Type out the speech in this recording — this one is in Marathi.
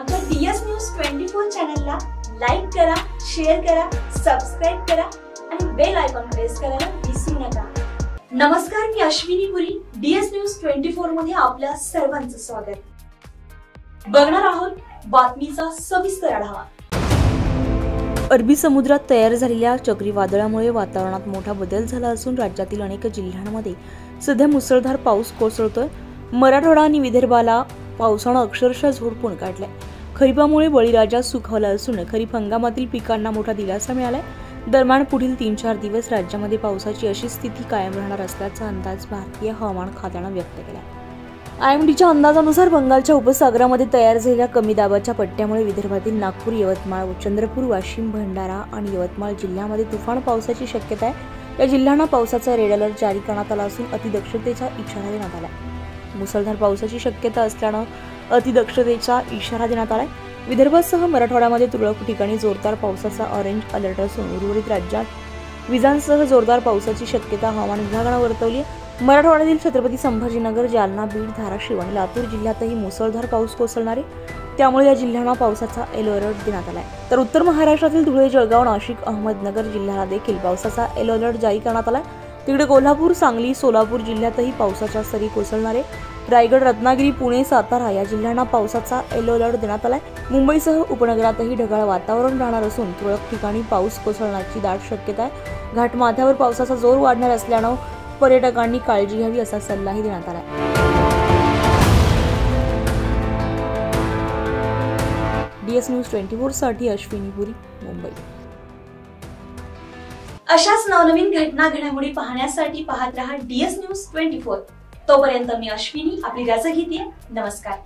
आमच्या डीएस न्यूज 24 चॅनलला लाईक करा, शेअर करा, सबस्क्राइब करा आणि बेल आयकॉन प्रेस करायला विसरू नका। नमस्कार, मी अश्विनी पुरी, डीएस न्यूज 24 मध्ये आपल्या सर्वांचं स्वागत। बघणार आहोत बातमीचा सविस्तर आढावा। अरबी समुद्रात तयार झालेल्या चक्रीवादळामुळे वातावरणात मोठा बदल झाला असून राज्यातील अनेक जिल्ह्यांमध्ये सध्या मुसळधार पाऊस कोसळतोय। मराठवाडा आणि विदर्भाला पावसानं अक्षरशः झोडपून काढलाय। खरीपामुळे बळीराजा सुखावला असून खरीप हंगामातील पिकांना मोठा दिलासा मिळालाय। दरम्यान पुढील 3-4 दिवस राज्यामध्ये पावसाची अशी स्थिती कायम राहणार असल्याचा अंदाज भारतीय हवामान खात्यानं व्यक्त केलाय। आयएमडीच्या अंदाजानुसार बंगालच्या उपसागरामध्ये तयार झालेल्या कमी दाबाच्या पट्ट्यामुळे विदर्भातील नागपूर, यवतमाळ, चंद्रपूर, वाशिम, भंडारा आणि यवतमाळ जिल्ह्यामध्ये तुफान पावसाची शक्यता आहे। या जिल्ह्यांना पावसाचा रेड अलर्ट जारी करण्यात आला असून अतिदक्षतेचा इशारा देण्यात आला आहे। मुसळधार पावसाची शक्यता असल्यानं अतिदक्षतेचा इशारा देण्यात आलाय। विदर्भासह मराठवाड्यामध्ये तुरळक ठिकाणी जोरदार पावसाचा ऑरेंज अलर्ट असून उर्वरित राज्यात विजांसह जोरदार पावसाची शक्यता हवामान विभागानं वर्तवली आहे। मराठवाड्यातील छत्रपती संभाजीनगर, जालना, बीड, धाराशिव आणि लातूर जिल्ह्यातही मुसळधार पाऊस कोसळणार आहे। त्यामुळे या जिल्ह्यांना पावसाचा येलो अलर्ट देण्यात आलाय। तर उत्तर महाराष्ट्रातील धुळे, जळगाव, नाशिक, अहमदनगर जिल्ह्याला देखील पावसाचा येलो अलर्ट जारी करण्यात आलाय। तिकडे कोल्हापूर, सांगली, सोलापूर जिल्ह्यातही पावसाच्या सरी कोसळणार आहे। रायगड, रत्नागिरी, पुणे, सातारा या जिल्ह्यांना पावसाचा येलो अलर्ट देण्यात आलाय। मुंबईसह उपनगरातही ढगाळ वातावरण राहणार असून तुरळक ठिकाणी पाऊस कोसळण्याची दाट शक्यता आहे। घाटमाथ्यावर पावसाचा जोर वाढणार असल्यानं पर्यटकांनी काळजी घ्यावी असा सल्लाही देण्यात आलाय। डीएस न्यूज 24 साठी अश्विनी पुरी, मुंबई। अशाच नवनवीन घडामोडी पाहण्यासाठी पाहत रहा डीएस न्यूज 24। तोपर्यंत मी अश्विनी आपली रजा घेते। नमस्कार।